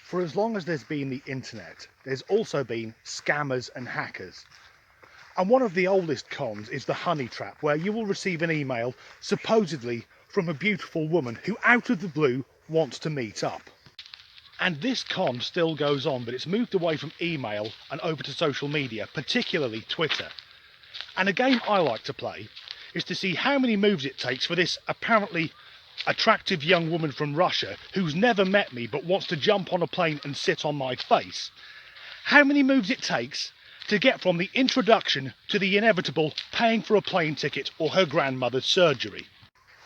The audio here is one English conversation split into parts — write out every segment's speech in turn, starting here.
For as long as there's been the internet, there's also been scammers and hackers. And one of the oldest cons is the honey trap, where you will receive an email supposedly from a beautiful woman who out of the blue wants to meet up. And this con still goes on, but it's moved away from email and over to social media, particularly Twitter. And a game I like to play is to see how many moves it takes for this apparently attractive young woman from Russia who's never met me but wants to jump on a plane and sit on my face. How many moves it takes to get from the introduction to the inevitable paying for a plane ticket or her grandmother's surgery.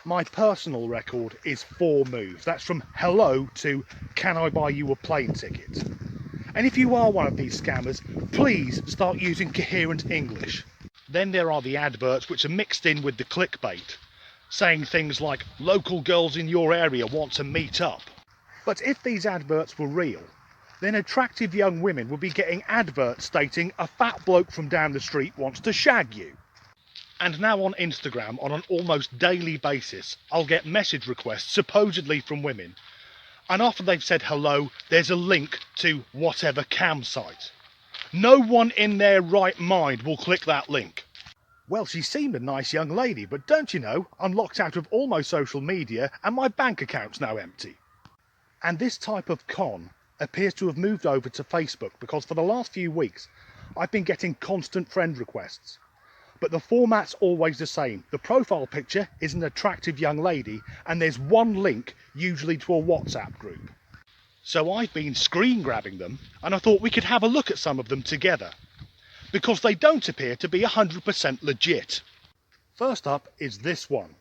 My personal record is 4 moves. That's from hello to can I buy you a plane ticket? And if you are one of these scammers, please start using coherent English. Then there are the adverts which are mixed in with the clickbait, saying things like local girls in your area want to meet up. But if these adverts were real, then attractive young women would be getting adverts stating a fat bloke from down the street wants to shag you. And now on Instagram, on an almost daily basis, I'll get message requests supposedly from women, and after they've said hello, there's a link to whatever cam site. No one in their right mind will click that link. Well, she seemed a nice young lady, but don't you know, I'm locked out of all my social media and my bank account's now empty. And this type of con appears to have moved over to Facebook, because for the last few weeks I've been getting constant friend requests. But the format's always the same. The profile picture is an attractive young lady and there's one link, usually to a WhatsApp group. So I've been screen grabbing them and I thought we could have a look at some of them together, because they don't appear to be 100% legit. First up is this one.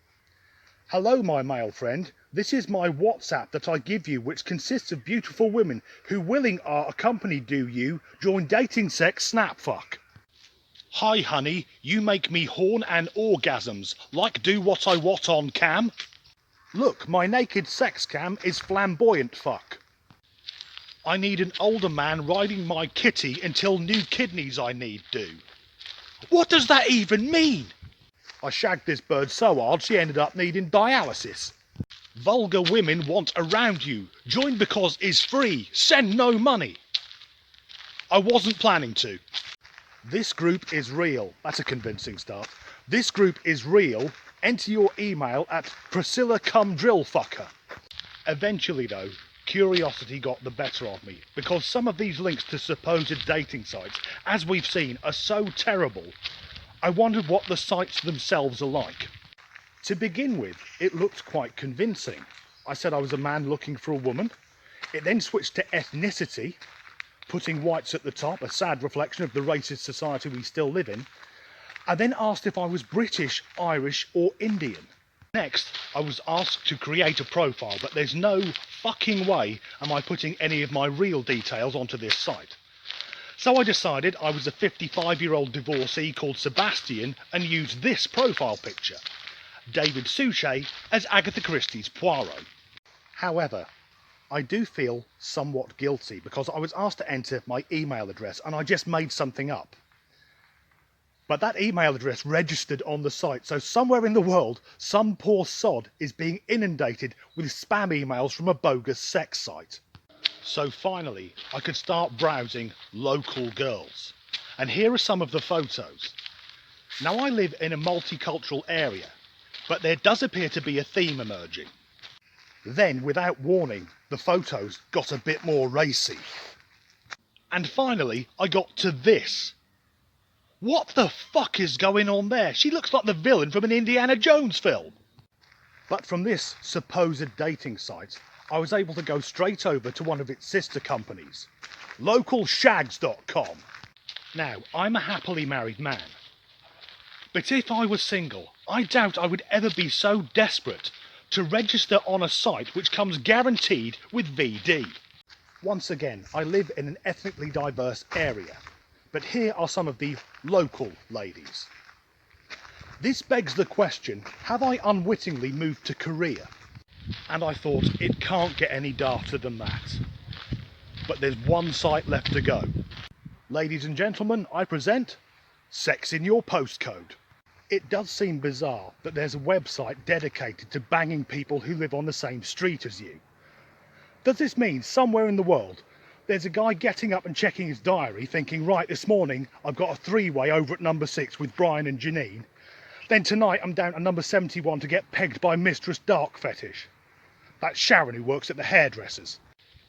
Hello my male friend, this is my WhatsApp that I give you, which consists of beautiful women who willing are accompanied do you join dating sex snapfuck. Hi honey, you make me horn and orgasms, like do what I want on cam. Look, my naked sex cam is flamboyant fuck. I need an older man riding my kitty until new kidneys I need do. What does that even mean? I shagged this bird so hard she ended up needing dialysis. Vulgar women want around you. Join because is free. Send no money. I wasn't planning to. This group is real. That's a convincing start. This group is real. Enter your email at Priscilla Cum Drill Fucker. Eventually though, curiosity got the better of me, because some of these links to supposed dating sites, as we've seen, are so terrible. I wondered what the sites themselves are like. To begin with, it looked quite convincing. I said I was a man looking for a woman. It then switched to ethnicity, putting whites at the top, a sad reflection of the racist society we still live in. I then asked if I was British, Irish or Indian. Next, I was asked to create a profile, but there's no fucking way am I putting any of my real details onto this site. So I decided I was a 55-year-old divorcee called Sebastian and used this profile picture. David Suchet as Agatha Christie's Poirot. However, I do feel somewhat guilty because I was asked to enter my email address and I just made something up. But that email address registered on the site, so somewhere in the world, some poor sod is being inundated with spam emails from a bogus sex site. So finally, I could start browsing local girls. And here are some of the photos. Now I live in a multicultural area, but there does appear to be a theme emerging. Then, without warning, the photos got a bit more racy. And finally, I got to this. What the fuck is going on there? She looks like the villain from an Indiana Jones film. But from this supposed dating site, I was able to go straight over to one of its sister companies, localshags.com. Now, I'm a happily married man. But if I was single, I doubt I would ever be so desperate to register on a site which comes guaranteed with VD. Once again, I live in an ethnically diverse area, but here are some of the local ladies. This begs the question, have I unwittingly moved to Korea? And I thought, it can't get any darker than that. But there's one site left to go. Ladies and gentlemen, I present Sex in Your Postcode. It does seem bizarre that there's a website dedicated to banging people who live on the same street as you. Does this mean somewhere in the world There's a guy getting up and checking his diary thinking, right, this morning I've got a three-way over at number 6 with Brian and Janine. Then tonight I'm down at number 71 to get pegged by Mistress Dark Fetish. That's Sharon who works at the hairdressers.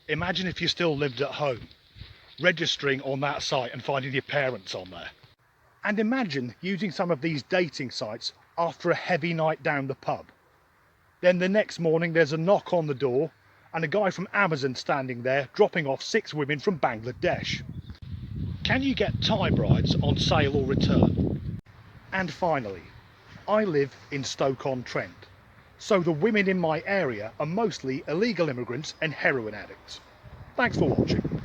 Imagine if you still lived at home, registering on that site and finding your parents on there. And imagine using some of these dating sites after a heavy night down the pub. Then the next morning there's a knock on the door and a guy from Amazon standing there dropping off 6 women from Bangladesh. Can you get Thai brides on sale or return? And finally, I live in Stoke-on-Trent, so the women in my area are mostly illegal immigrants and heroin addicts. Thanks for watching.